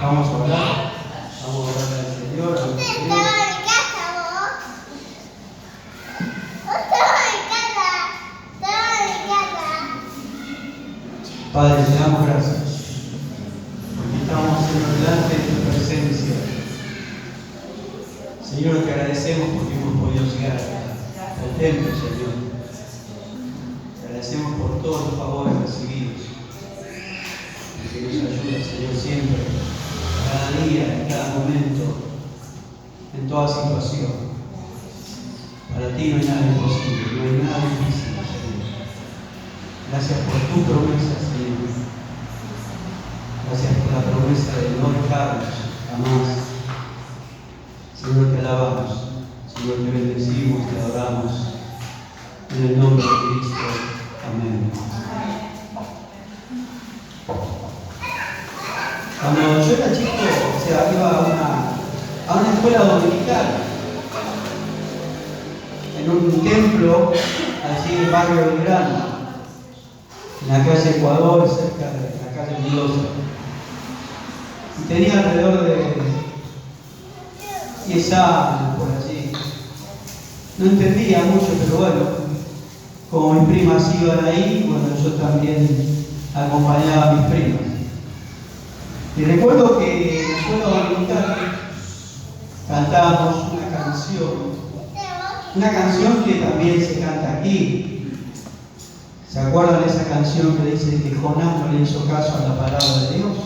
Vamos a orar. Vamos a orar al Señor. Padre, te damos gracias porque estamos delante de tu presencia. Señor, te agradecemos porque hemos podido llegar al templo, Señor. Te agradecemos por todos los favores recibidos. Que nos ayuda, Señor, siempre, cada día, en cada momento, en toda situación. Para ti no hay nada imposible, no hay nada difícil, Señor. Gracias por tu promesa, Señor. Gracias por la promesa de no dejarnos jamás. Señor, te alabamos. Señor, te bendecimos, te adoramos. En el nombre de Cristo. Amén. Cuando yo era chico, iba a una escuela dominical, en un templo, allí en el barrio de Belgrano, en la calle Ecuador, cerca de la calle Mendoza. Y tenía alrededor de 10 años por allí. No entendía mucho, pero bueno, como mis primas iban ahí, bueno, yo también acompañaba a mis primas. Y recuerdo que en la escuela dominical cantábamos una canción que también se canta aquí. ¿Se acuerdan de esa canción que dice que Jonás no le hizo caso a la palabra de Dios?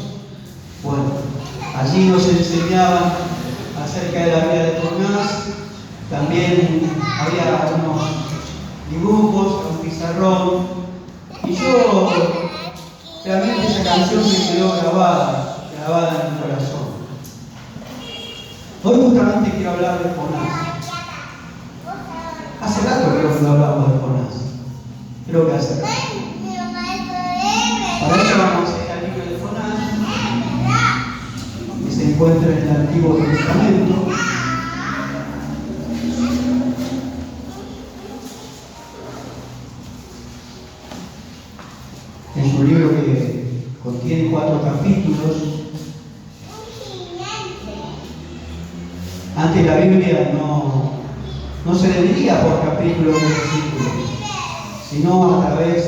Bueno, allí nos enseñaban acerca de la vida de Jonás. También había unos dibujos, un pizarrón. Y yo, realmente esa canción me quedó grabada en mi corazón. Hoy justamente quiero hablar de Jonás. Hace rato creo que no hablamos de Jonás. Creo que hace rato. Para eso vamos a ir al libro de Jonás, que se encuentra en el Antiguo Testamento. Es un libro que contiene 4 capítulos. Antes la Biblia no se dividía por capítulos y versículos, sino a través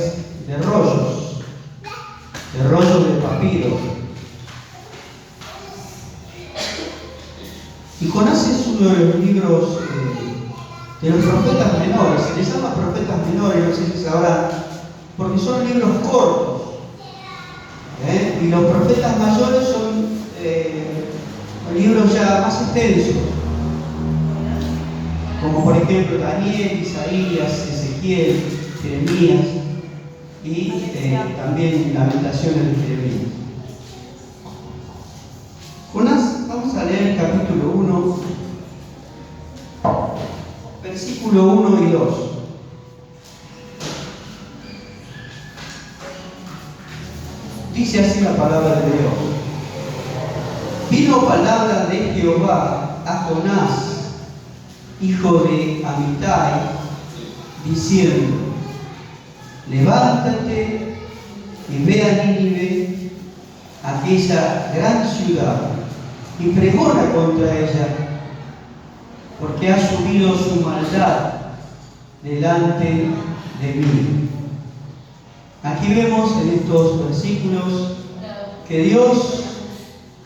de rollos de papiro. Y Jonás es uno de los libros de los profetas menores. Se les llama profetas menores, no sé si sabrán, porque son libros cortos. Y los profetas mayores son libros ya más extensos, como por ejemplo Daniel, Isaías, Ezequiel, Jeremías y también Lamentaciones de Jeremías. Jonás, vamos a leer el capítulo 1, versículo 1 y 2. Dice así la palabra de Dios. Vino palabra de Jehová a Jonás, hijo de Amitai, diciendo: levántate y ve a Nínive, aquella gran ciudad, y pregona contra ella, porque ha subido su maldad delante de mí. Aquí vemos en estos versículos que Dios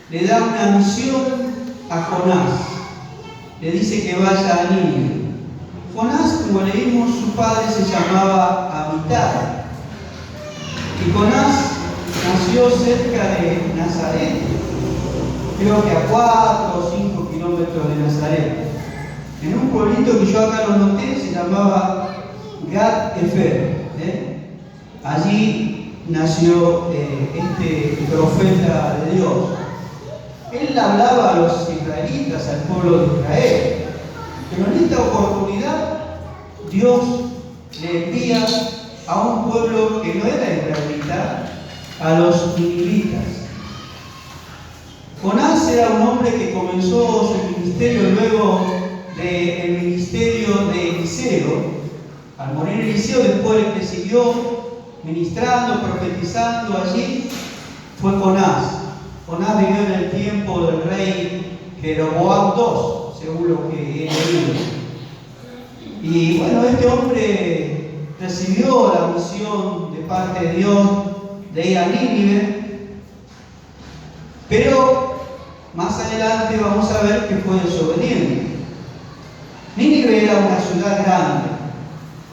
le da una misión a Jonás. Le dice que vaya a Nínive. Jonás, como leímos, su padre se llamaba Amitai. Y Jonás nació cerca de Nazaret, creo que a 4 o 5 kilómetros de Nazaret, en un pueblito que yo acá lo noté, se llamaba Gat Efer. Allí nació este profeta de Dios. Él hablaba a los israelitas, al pueblo de Israel. Pero en esta oportunidad Dios le envía a un pueblo que no era israelita, a los ninivitas. Jonás era un hombre que comenzó su ministerio luego del ministerio de Eliseo. Al morir Eliseo, después el que siguió ministrando, profetizando allí, fue Jonás. Jonás vivió en el tiempo del rey Jeroboam II, según lo que he leído. Y bueno, este hombre recibió la misión de parte de Dios de ir a Nínive, pero más adelante vamos a ver que fue desobediente. Nínive era una ciudad grande,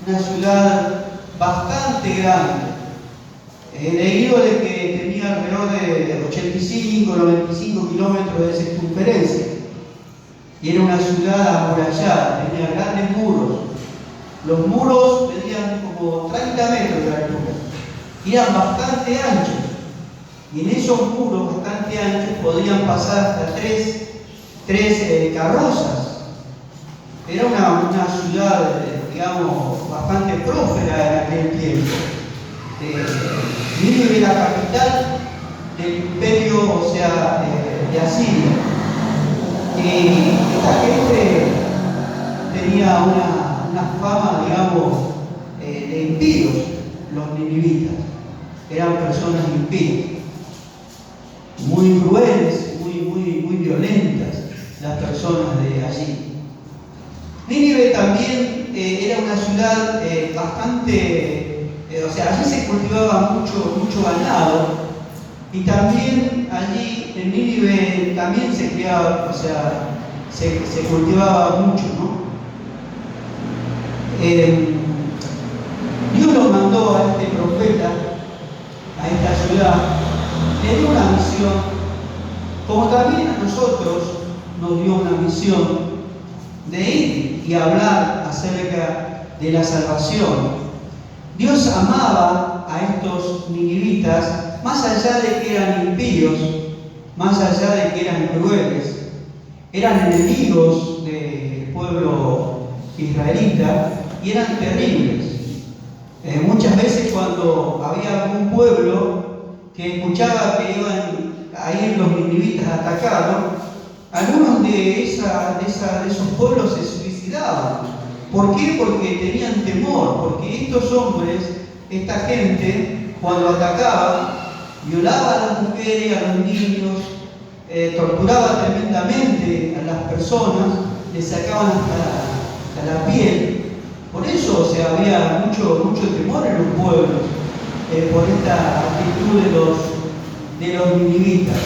una ciudad bastante grande. He leído de que tenía alrededor de 85, 95 kilómetros de circunferencia. Y era una ciudad amurallada, tenía grandes muros. Los muros medían como 30 metros de altura. Y eran bastante anchos. Y en esos muros bastante anchos podían pasar hasta tres carrozas. Era una ciudad, digamos, bastante próspera en aquel tiempo. Nínive era la capital del imperio, o sea, de Asiria. Y esta gente tenía una fama, digamos, de impíos, los ninivitas. Eran personas impías, muy crueles, muy violentas, las personas de allí. Nínive también era una ciudad bastante, o sea, allí se cultivaba mucho ganado, y también allí en Nínive también se criaba, o sea, se cultivaba mucho, ¿no? Dios lo mandó a este profeta, a esta ciudad, le dio una misión, como también a nosotros nos dio una misión de ir y hablar acerca de la salvación. Dios amaba a estos ninivitas, más allá de que eran impíos, más allá de que eran crueles, eran enemigos del pueblo israelita y eran terribles. Muchas veces cuando había algún pueblo que escuchaba que iban a ir los ninivitas a atacarlo, algunos de esos pueblos se suicidaban. ¿Por qué? Porque tenían temor, porque estos hombres, esta gente, cuando atacaba, violaba a las mujeres, a los niños, torturaba tremendamente a las personas, les sacaban hasta la piel. Por eso, o sea, había mucho temor en los pueblos, por esta actitud de los ninivitas.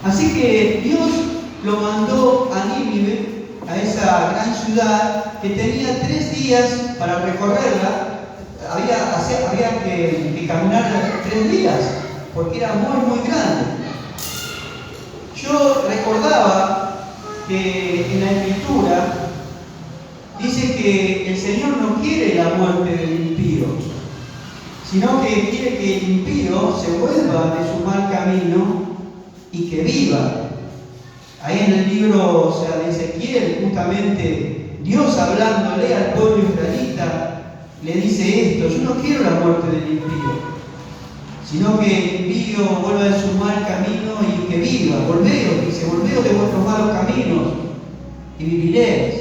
Así que Dios lo mandó a Nínive, a esa gran ciudad que tenía 3 días para recorrerla. Había que caminar 3 días, porque era muy grande. Yo recordaba que en la Escritura dice que el Señor no quiere la muerte del impío, sino que quiere que el impío se vuelva de su mal camino y que viva. Ahí en el libro, o sea, de Ezequiel, justamente Dios hablándole al pueblo israelita, le dice esto: yo no quiero la muerte del impío, sino que el impío vuelva de su mal camino y que viva. Volveos, dice, volveos de vuestros malos caminos y viviréis.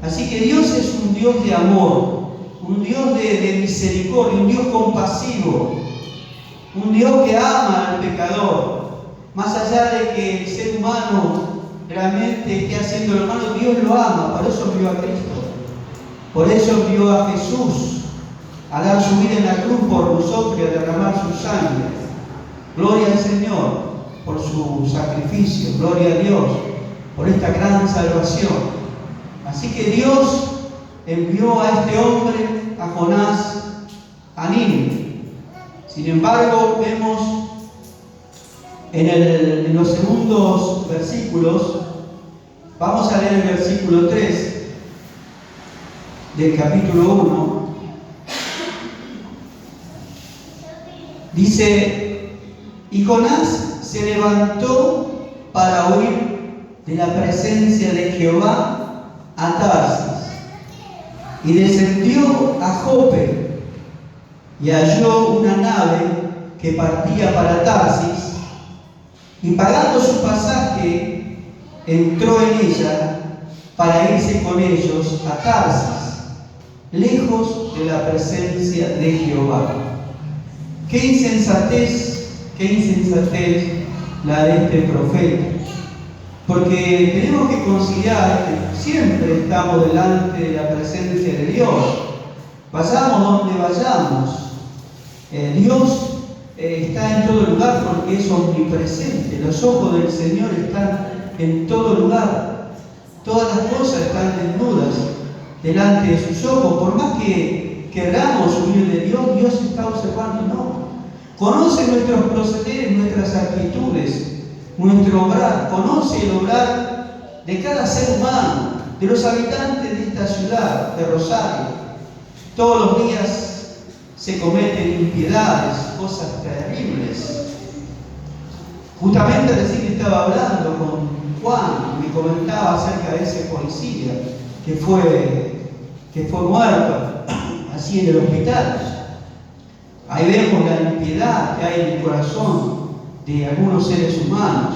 Así que Dios es un Dios de amor, un Dios de misericordia, un Dios compasivo, un Dios que ama al pecador. Más allá de que el ser humano realmente esté haciendo lo malo, Dios lo ama. Por eso envió a Cristo, por eso envió a Jesús a dar su vida en la cruz por nosotros y a derramar su sangre. Gloria al Señor por su sacrificio, gloria a Dios por esta gran salvación. Así que Dios envió a este hombre, a Jonás, a Nínive. Sin embargo, vemos en los segundos versículos, vamos a leer el versículo 3 del capítulo 1. Dice: y Jonás se levantó para huir de la presencia de Jehová a Tarsis, y descendió a Jope, y halló una nave que partía para Tarsis, y pagando su pasaje, entró en ella para irse con ellos a Tarsis, lejos de la presencia de Jehová. ¡Qué insensatez qué insensatez la de este profeta. Porque tenemos que considerar que siempre estamos delante de la presencia de Dios. Vayamos donde vayamos. Dios está en todo lugar porque es omnipresente. Los ojos del Señor están en todo lugar. Todas las cosas están desnudas delante de sus ojos. Por más que queramos huir de Dios, Dios está observando, no. Conoce nuestros procederes, nuestras actitudes, nuestro obrar. Conoce el obrar de cada ser humano, de los habitantes de esta ciudad, de Rosario. Todos los días se cometen impiedades, cosas terribles. Justamente recién estaba hablando con Juan, me comentaba acerca de ese policía que fue muerto así en el hospital. Ahí vemos la impiedad que hay en el corazón de algunos seres humanos.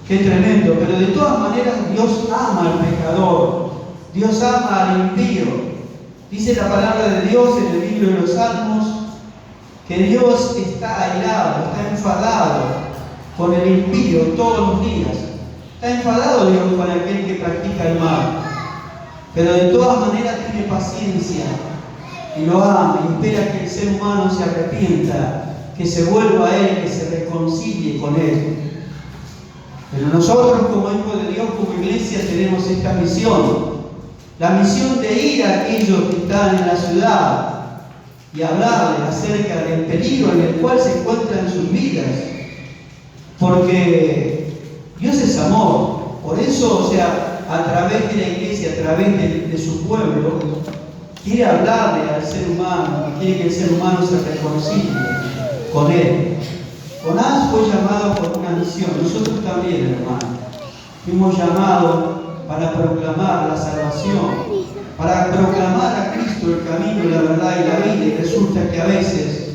Qué tremendo, pero de todas maneras Dios ama al pecador, Dios ama al impío. Dice la palabra de Dios en el libro de los Salmos que Dios está airado, está enfadado con el impío todos los días. Está enfadado Dios con aquel que practica el mal, pero de todas maneras tiene paciencia y lo ama y espera que el ser humano se arrepienta, que se vuelva a Él, que se reconcilie con Él. Pero nosotros como hijos de Dios, como iglesia, tenemos esta misión. La misión de ir a aquellos que están en la ciudad y hablarles acerca del peligro en el cual se encuentran sus vidas. Porque Dios es amor. Por eso, a través de la iglesia, a través de su pueblo, quiere hablarle al ser humano, quiere que el ser humano se reconcilie con Él. Jonás fue llamado por una misión, nosotros también, hermano. Fuimos llamados para proclamar la salvación, para proclamar a Cristo el camino, la verdad y la vida, y resulta que a veces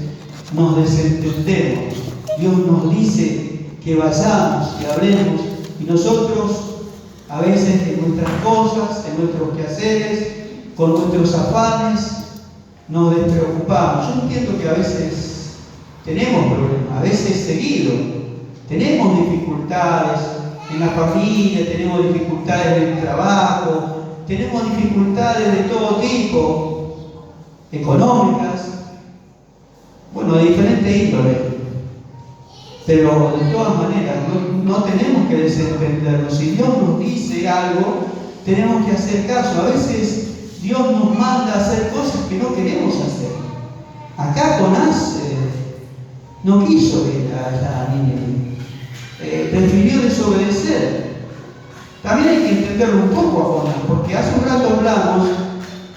nos desentendemos. Dios nos dice que vayamos, que hablemos, y nosotros a veces en nuestras cosas, en nuestros quehaceres, con nuestros afanes, nos despreocupamos. Yo entiendo que a veces tenemos problemas, a veces seguido, tenemos dificultades en la familia, tenemos dificultades en el trabajo, tenemos dificultades de todo tipo, económicas, bueno, de diferente índole. Pero de todas maneras, no tenemos que desentendernos. Si Dios nos dice algo, tenemos que hacer caso. A veces Dios nos manda a hacer cosas que no queremos hacer. Acá Jonás no quiso ir a Nínive, prefirió desobedecer. También hay que entenderlo un poco a Jonás, porque hace un rato hablamos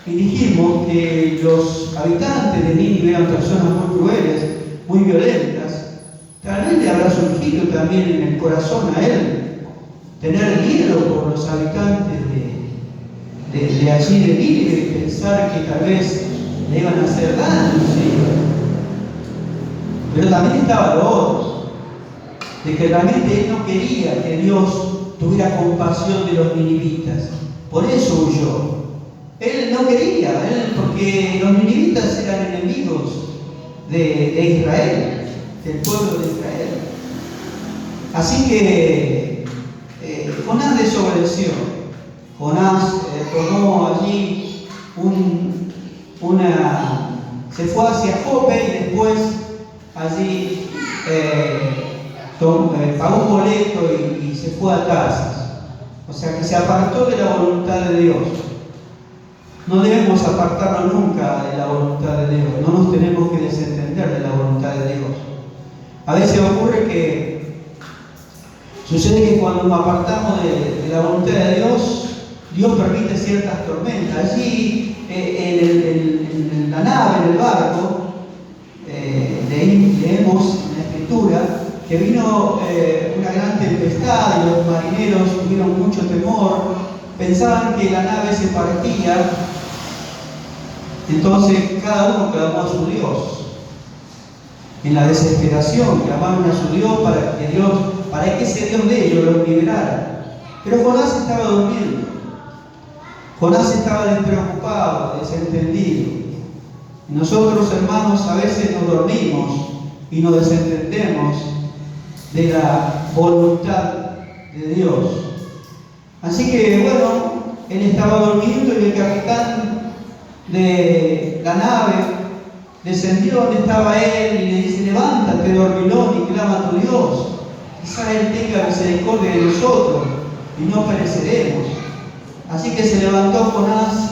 y dijimos que los habitantes de Nínive eran personas muy crueles, muy violentas. Tal vez le habrá surgido también en el corazón a él tener miedo por los habitantes de allí de Nínive y pensar que tal vez le iban a hacer daño, ¿sí? Pero también estaba lo otro, de que realmente él no quería que Dios tuviera compasión de los ninivitas. Por eso huyó. Él no quería, porque los ninivitas eran enemigos de Israel, del pueblo de Israel. Así que Jonás desobedeció. Jonás tomó allí se fue hacia Jope y después allí pagó un boleto y se fue a Tarsas. O sea que se apartó de la voluntad de Dios. No debemos apartarnos nunca de la voluntad de Dios. No nos tenemos que desentender de la voluntad de Dios. A veces ocurre sucede que cuando nos apartamos de la voluntad de Dios, Dios permite ciertas tormentas. Allí en la nave, en el barco, leemos en la Escritura que vino una gran tempestad y los marineros tuvieron mucho temor, pensaban que la nave se partía, entonces cada uno clamó a su Dios. En la desesperación clamaron a su Dios para que ese Dios de ellos los liberara. Pero Jonás estaba durmiendo. Jonás estaba despreocupado, desentendido. Y nosotros, hermanos, a veces nos dormimos y nos desentendemos de la voluntad de Dios. Así que bueno, él estaba durmiendo y el capitán de la nave descendió donde estaba él y le dice: levántate, dormilón, y clama a tu Dios. Quizá él tenga misericordia de nosotros y no pereceremos. Así que se levantó Jonás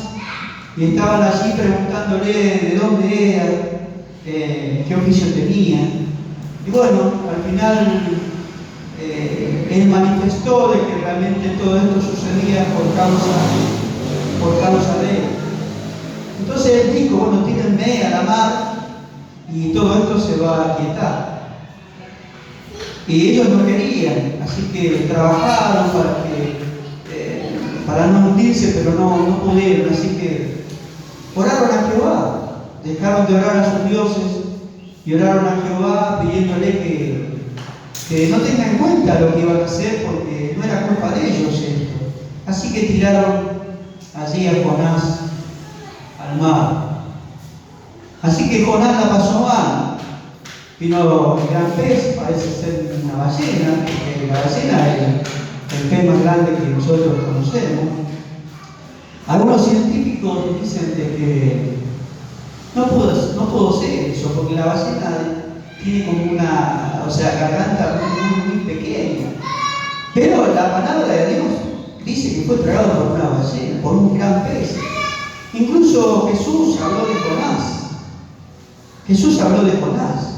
y estaban allí preguntándole de dónde era, qué oficio tenía. Y bueno, al final él manifestó de que realmente todo esto sucedía por causa de él. Entonces él dijo: bueno, tírenme a la mar y todo esto se va a aquietar. Y ellos no querían, así que trabajaron para no hundirse, pero no pudieron. Así que oraron a Jehová, dejaron de orar a sus dioses y oraron a Jehová pidiéndole que no tenga en cuenta lo que iban a hacer, porque no era culpa de ellos esto. Así que tiraron allí a Jonás al mar. Así que Jonás la pasó mal. Vino el gran pez, parece ser una ballena, porque la ballena es el pez más grande que nosotros conocemos. Algunos científicos dicen de que no pudo ser eso, porque la ballena tiene como una, garganta muy pequeña. Pero la palabra de Dios dice que fue tragado por una ballena, por un gran pez. Incluso Jesús habló de Jonás. Jesús habló de Jonás.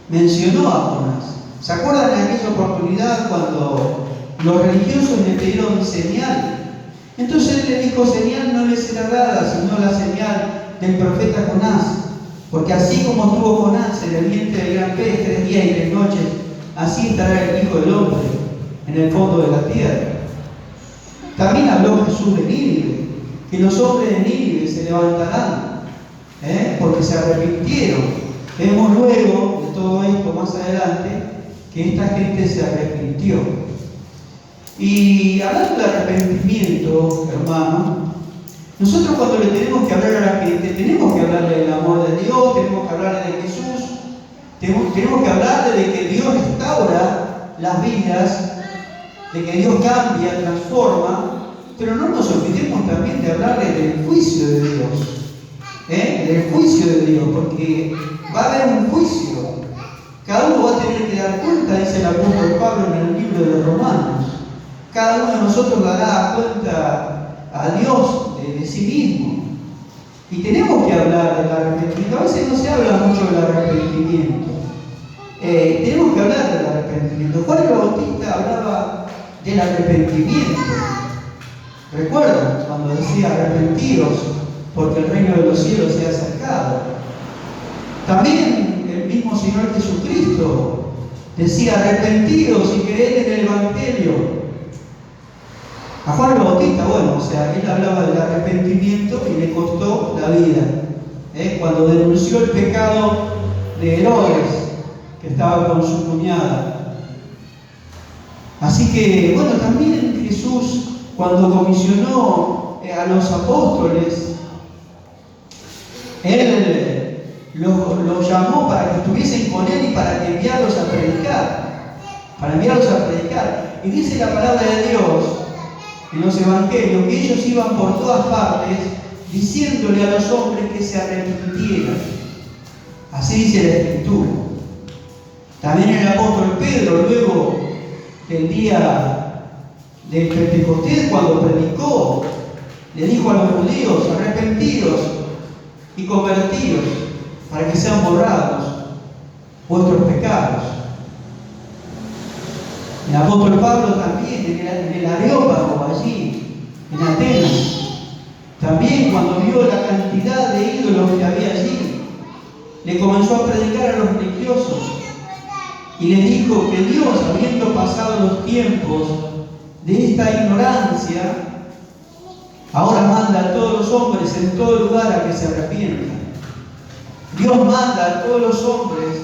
Mencionó a Jonás. ¿Se acuerdan de aquella oportunidad cuando los religiosos le pidieron señal? Entonces él le dijo: señal no les será dada, sino la señal del profeta Jonás. Porque así como estuvo Jonás en el vientre del gran pez 3 días y 3 noches, así estará el Hijo del Hombre en el fondo de la tierra. También habló Jesús de Nínive, que los hombres de Nínive se levantarán, porque se arrepintieron. Vemos luego de todo esto más adelante que esta gente se arrepintió. Y hablando de arrepentimiento, hermano, nosotros cuando le tenemos que hablar a la gente, tenemos que hablarle del amor de Dios, tenemos que hablarle de Jesús, tenemos que hablarle de que Dios restaura las vidas, de que Dios cambia, transforma, pero no nos olvidemos también de hablarle del juicio de Dios. Del juicio de Dios, porque va a haber un juicio. Cada uno va a tener que dar cuenta, dice el apóstol Pablo en el libro de los Romanos. Cada uno de nosotros dará cuenta a Dios de sí mismo. Y tenemos que hablar del arrepentimiento. A veces no se habla mucho del arrepentimiento. Tenemos que hablar del arrepentimiento. Juan el Bautista hablaba del arrepentimiento. ¿Recuerdan cuando decía: arrepentidos, porque el reino de los cielos se ha acercado? También el mismo Señor Jesucristo decía: arrepentidos y creed en el Evangelio. A Juan el Bautista, él hablaba del arrepentimiento y le costó la vida. Cuando denunció el pecado de Herodes, que estaba con su cuñada. Así que, también Jesús, cuando comisionó a los apóstoles, Él los llamó para que estuviesen con Él y para enviarlos a predicar. Y dice la palabra de Dios en los evangelios que ellos iban por todas partes diciéndole a los hombres que se arrepintieran. Así dice la Escritura. También el apóstol Pedro, luego del día del Pentecostés, cuando predicó, le dijo a los judíos: arrepentidos y convertidos, para que sean borrados vuestros pecados. El apóstol Pablo también, en el Areópago, allí, en Atenas, también cuando vio la cantidad de ídolos que había allí, le comenzó a predicar a los religiosos y les dijo que Dios, habiendo pasado los tiempos de esta ignorancia, ahora manda a todos los hombres en todo lugar a que se arrepientan. Dios manda a todos los hombres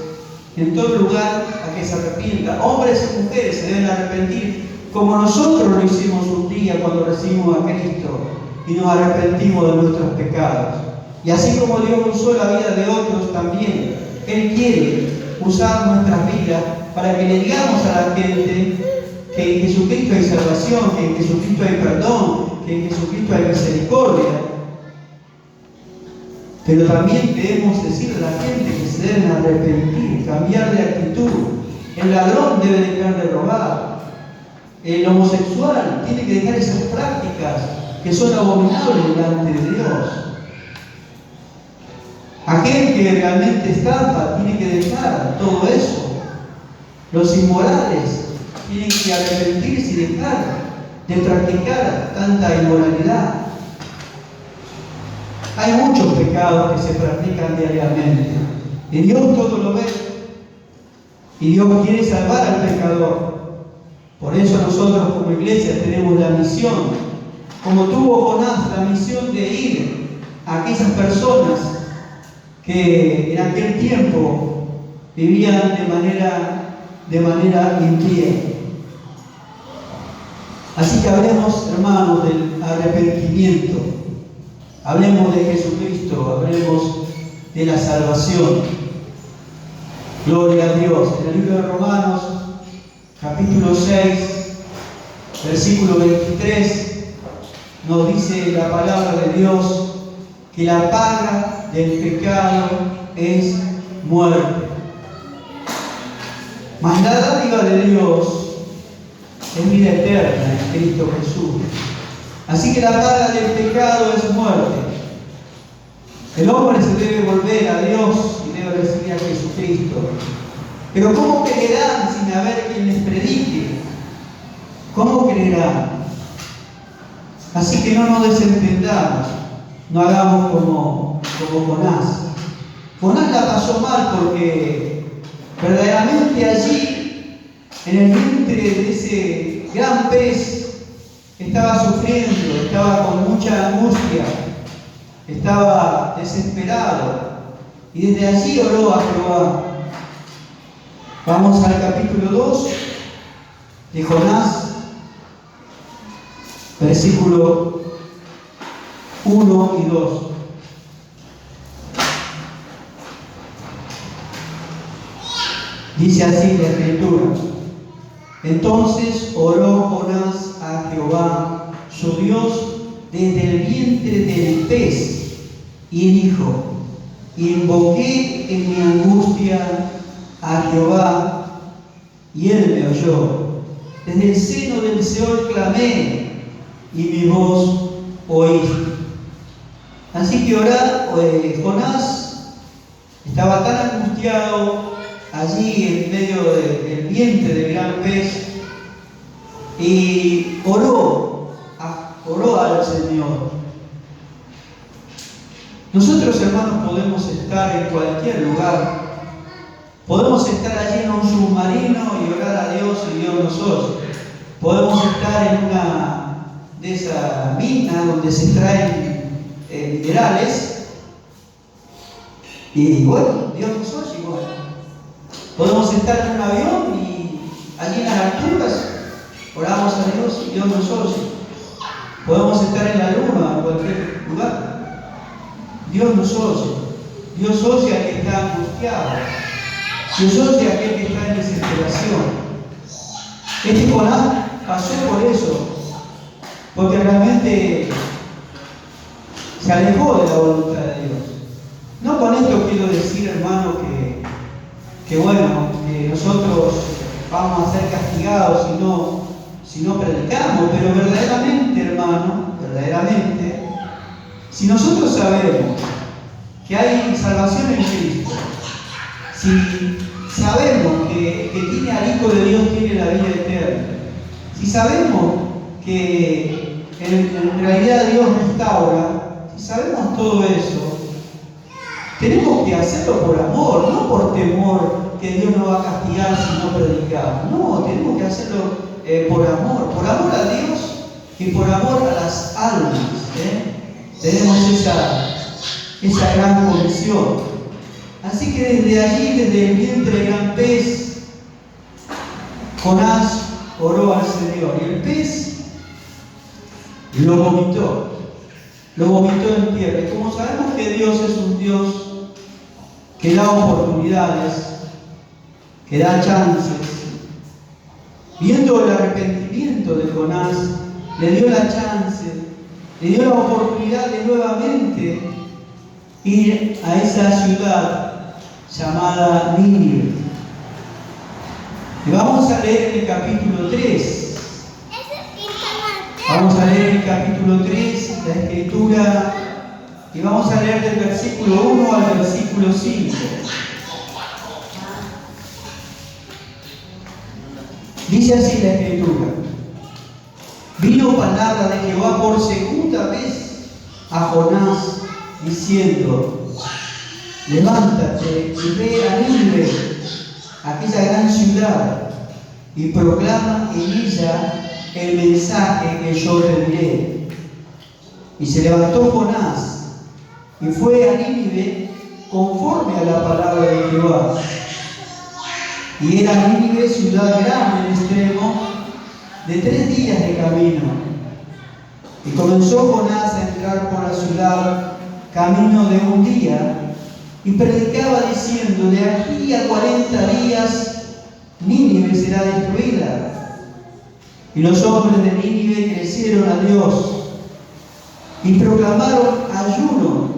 en todo lugar a que se arrepientan. Hombres y mujeres se deben arrepentir, como nosotros lo hicimos un día cuando recibimos a Cristo y nos arrepentimos de nuestros pecados. Y así como Dios usó la vida de otros también, Él quiere usar nuestras vidas para que le digamos a la gente que en Jesucristo hay salvación, que en Jesucristo hay perdón, que en Jesucristo hay misericordia. Pero también debemos decirle a la gente que se deben arrepentir, cambiar de actitud. El ladrón debe dejar de robar. El homosexual tiene que dejar esas prácticas que son abominables delante de Dios. Aquel que realmente estafa tiene que dejar todo eso. Los inmorales tienen que arrepentirse y dejar de practicar tanta inmoralidad. Hay muchos pecados que se practican diariamente. Y Dios todo lo ve. Y Dios quiere salvar al pecador. Por eso nosotros como iglesia tenemos la misión, como tuvo Jonás la misión de ir a aquellas personas que en aquel tiempo vivían de manera impía. Así que hablemos, hermanos, del arrepentimiento. Hablemos de Jesucristo, hablemos de la salvación. Gloria a Dios. En el libro de Romanos, capítulo 6, versículo 23, nos dice la palabra de Dios que la paga del pecado es muerte. Mas la dádiva de Dios es vida eterna en Cristo Jesús. Así que la paga del pecado es muerte. El hombre se debe volver a Dios y debe recibir a Jesucristo. Pero ¿cómo creerán sin haber quien les predique? ¿Cómo creerán? Así que no nos desentendamos, no hagamos como Jonás. Jonás la pasó mal porque verdaderamente allí, en el vientre de ese gran pez, estaba sufriendo, estaba con mucha angustia, estaba desesperado. Y desde allí oró a Jehová. Vamos al capítulo 2 de Jonás, versículo 1 y 2. Dice así la Escritura: entonces oró Jonás a Jehová, su Dios, desde el vientre del pez, y dijo: invoqué en mi angustia a Jehová, y él me oyó. Desde el seno del Seol clamé, y mi voz oíste. Así que Jonás estaba tan angustiado allí en medio del vientre del gran pez, y oró al Señor. Nosotros, hermanos, podemos estar en cualquier lugar. Podemos estar allí en un submarino y orar a Dios y Dios nos oye. Podemos estar en una de esas minas donde se extraen minerales y bueno, Dios nos oye igual. Podemos estar en un avión y allí en las alturas oramos a Dios y Dios nos oye. Podemos estar en la luna, en cualquier lugar. Dios nos oye. Dios oye a quien está angustiado. Dios oye a aquel que está en desesperación. Este Jonás pasó por eso, porque realmente se alejó de la voluntad de Dios. No con esto quiero decir, hermano, que nosotros vamos a ser castigados si no predicamos, pero verdaderamente, hermano, si nosotros sabemos que hay salvación en Cristo, si sabemos que tiene al Hijo de Dios, tiene la vida eterna, si sabemos que en realidad Dios restaura, si sabemos todo eso, tenemos que hacerlo por amor, no por temor que Dios nos va a castigar si no predicamos. No, tenemos que hacerlo por amor a Dios y por amor a las almas. Tenemos esa gran comisión. Así que desde allí, desde el vientre del gran pez, Jonás oró al Señor y el pez lo vomitó en tierra. Y como sabemos que Dios es un Dios que da oportunidades, que da chances, viendo el arrepentimiento de Jonás, le dio la chance, le dio la oportunidad de nuevamente ir a esa ciudad llamada Nínive. Y vamos a leer el capítulo 3. Vamos a leer el capítulo 3, la escritura, y vamos a leer del versículo 1 al versículo 5. Dice así la escritura: vino palabra de Jehová por segunda vez a Jonás, diciendo: levántate y ve a Nínive, aquella gran ciudad, y proclama en ella el mensaje que yo te diré. Y se levantó Jonás y fue a Nínive conforme a la palabra de Jehová. Y era Nínive ciudad grande en extremo, de 3 días de camino. Y comenzó Jonás a entrar por la ciudad camino de 1 día, y predicaba diciendo: de aquí a 40 días Nínive será destruida. Y los hombres de Nínive crecieron a Dios y proclamaron ayuno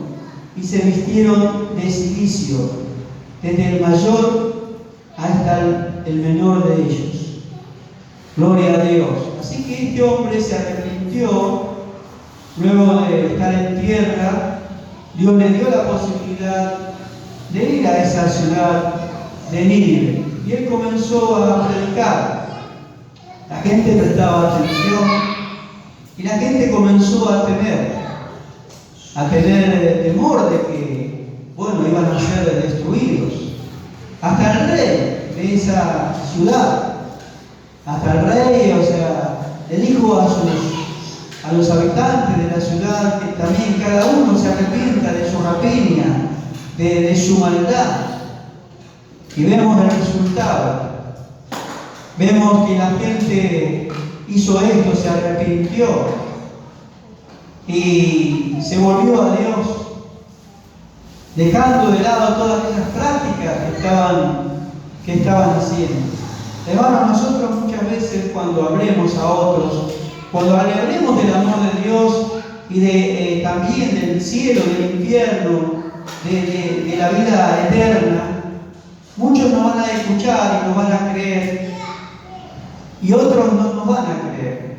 y se vistieron de cilicio, desde el mayor hasta el menor de ellos. Gloria a Dios. Así que este hombre se arrepintió luego de estar en tierra. Dios le dio la posibilidad de ir a esa ciudad de Nínive y él comenzó a predicar. La gente prestaba atención y la gente comenzó a temer temor de que, iban a ser destruidos. Hasta el rey de esa ciudad, hasta el rey, le dijo a los habitantes de la ciudad que también cada uno se arrepienta de su rapiña, de su maldad. Y vemos el resultado. Vemos que la gente hizo esto, se arrepintió y se volvió a Dios, dejando de lado todas esas prácticas que estaban haciendo. Hermanos, nosotros muchas veces cuando hablemos a otros, cuando hablemos del amor de Dios y también del cielo, del infierno, de la vida eterna, muchos nos van a escuchar y nos van a creer, y otros no nos van a creer.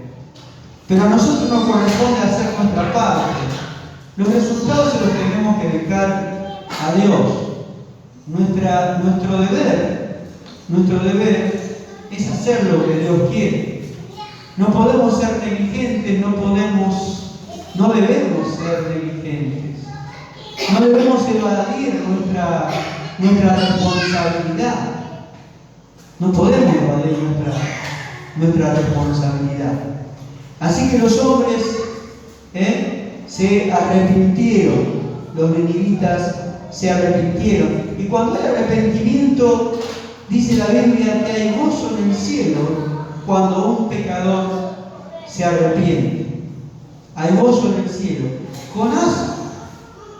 Pero a nosotros nos corresponde hacer nuestra parte. Los resultados se los tenemos que dejar a Dios. Nuestro deber es hacer lo que Dios quiere. No podemos ser negligentes, no debemos ser negligentes. No debemos evadir nuestra responsabilidad. No podemos evadir nuestra responsabilidad. Así que los hombres se arrepintieron, los ninivitas se arrepintieron. Y cuando hay arrepentimiento, dice la Biblia que hay gozo en el cielo cuando un pecador se arrepiente. Hay gozo en el cielo. Jonás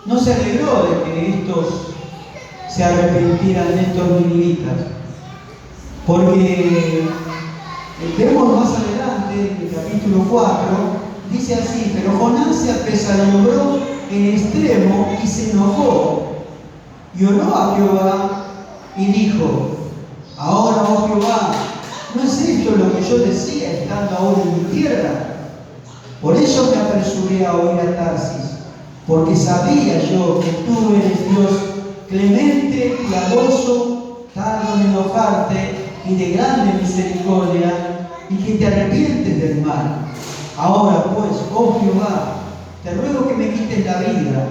no se alegró de que estos se arrepintieran, de estos ninivitas, porque vemos más adelante, en el capítulo 4, dice así: pero Jonás se apesadumbró en extremo y se enojó, y oró a Jehová y dijo: ahora, oh Jehová, ¿no es esto lo que yo decía estando ahora en mi tierra? Por eso me apresuré a huir a Tarsis, porque sabía yo que tú eres Dios clemente, piadoso, tardo en enojarte y de grande misericordia, y que te arrepientes del mal. Ahora pues, oh Jehová, te ruego que me quites la vida,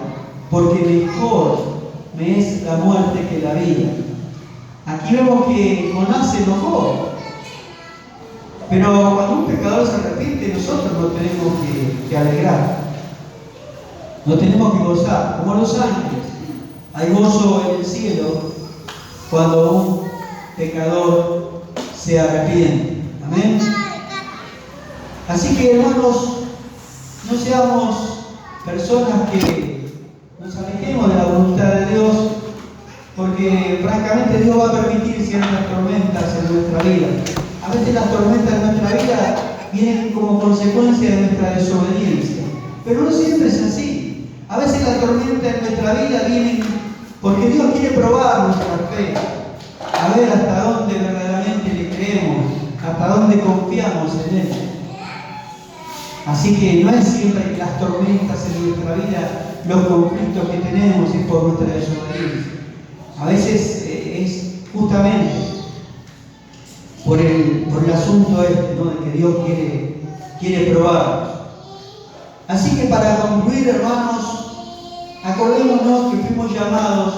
porque mejor me es la muerte que la vida. Aquí vemos que Jonás se enojó, pero cuando un pecador se arrepiente, nosotros nos tenemos que alegrar, nos tenemos que gozar, como los ángeles. Hay gozo en el cielo cuando un pecador se arrepiente. Amén. Así que, hermanos, no seamos personas que nos alejemos de la voluntad de Dios, porque porque francamente Dios va a permitir ciertas tormentas en nuestra vida. A veces las tormentas en nuestra vida vienen como consecuencia de nuestra desobediencia, pero no siempre es así. A veces las tormentas en nuestra vida vienen porque Dios quiere probar nuestra fe, a ver hasta dónde verdaderamente le creemos, hasta dónde confiamos en Él. Así que no es siempre que las tormentas en nuestra vida, los conflictos que tenemos es por nuestra desobediencia. A veces es justamente por el asunto este, ¿no?, de que Dios quiere probar. Así que para concluir, hermanos, acordémonos que fuimos llamados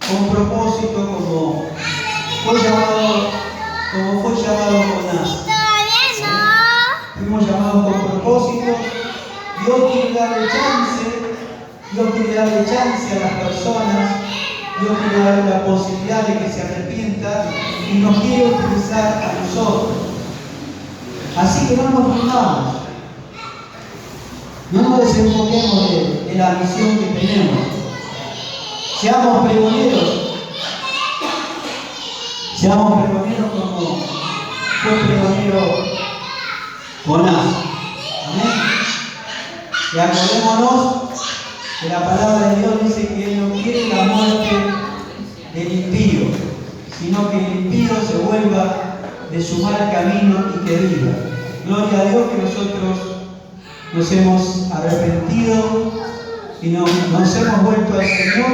con propósito, como fue llamado Jonás. Fuimos llamados con propósito. Dios quiere darle chance a las personas. Dios quiere darle la posibilidad de que se arrepientan y nos quiere utilizar a nosotros. Así que no nos durmamos, no nos desenfoquemos de la misión que tenemos. Seamos pregoneros como fue pregonero Jonás. Amén. Y acordémonos que la palabra de Dios dice que Él no quiere la muerte del impío, sino que el impío se vuelva de su mal camino y que viva. Gloria a Dios que nosotros nos hemos arrepentido y nos hemos vuelto al Señor.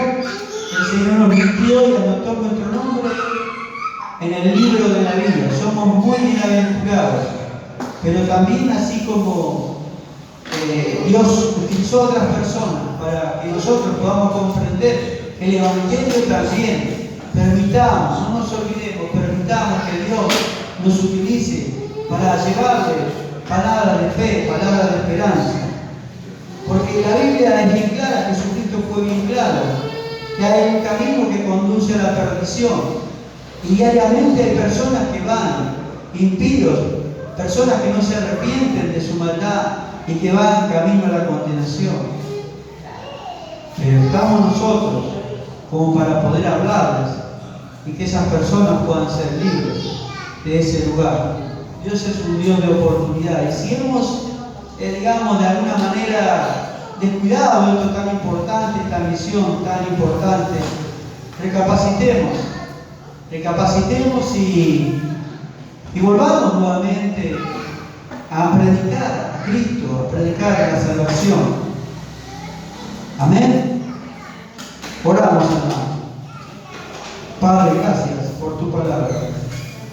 El Señor nos limpió y anotó nuestro nombre en el libro de la vida. Somos muy bienaventurados, pero también así como Dios utilizó a otras personas para que nosotros podamos comprender el Evangelio también. Permitamos, no nos olvidemos, permitamos que Dios nos utilice para llevarle palabras de fe, palabras de esperanza. Porque la Biblia es bien clara, Jesucristo fue bien claro, que hay un camino que conduce a la perdición. Y diariamente hay personas que van, impíos, personas que no se arrepienten de su maldad y que van camino a la condenación. Pero estamos nosotros como para poder hablarles y que esas personas puedan ser libres de ese lugar. Dios es un Dios de oportunidad. Y si hemos, digamos, de alguna manera descuidado esto tan importante, esta misión tan importante, recapacitemos y volvamos nuevamente a predicar a Cristo, a predicar la salvación. Amén. Oramos, hermano. Padre, gracias por tu palabra.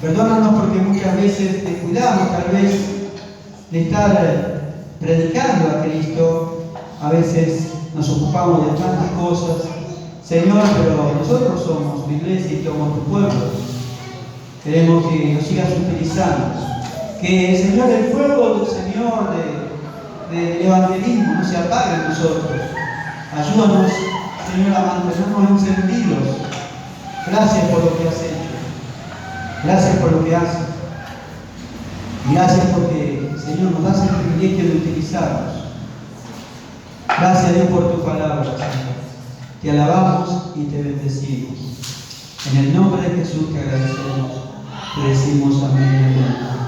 Perdónanos porque muchas veces descuidamos tal vez de estar predicando a Cristo. A veces nos ocupamos de tantas cosas. Señor, pero nosotros somos tu iglesia y somos tu pueblo. Queremos que nos sigas utilizando. Que, Señor, el fuego del Señor del evangelismo no se apague en nosotros. Ayúdanos, Señor, a mantenernos encendidos. Gracias por lo que has hecho. Gracias por lo que haces. Y gracias porque, Señor, nos das el privilegio de utilizarnos. Gracias, Dios, por tu palabra, Señor. Te alabamos y te bendecimos. En el nombre de Jesús te agradecemos. Te decimos amén y amén.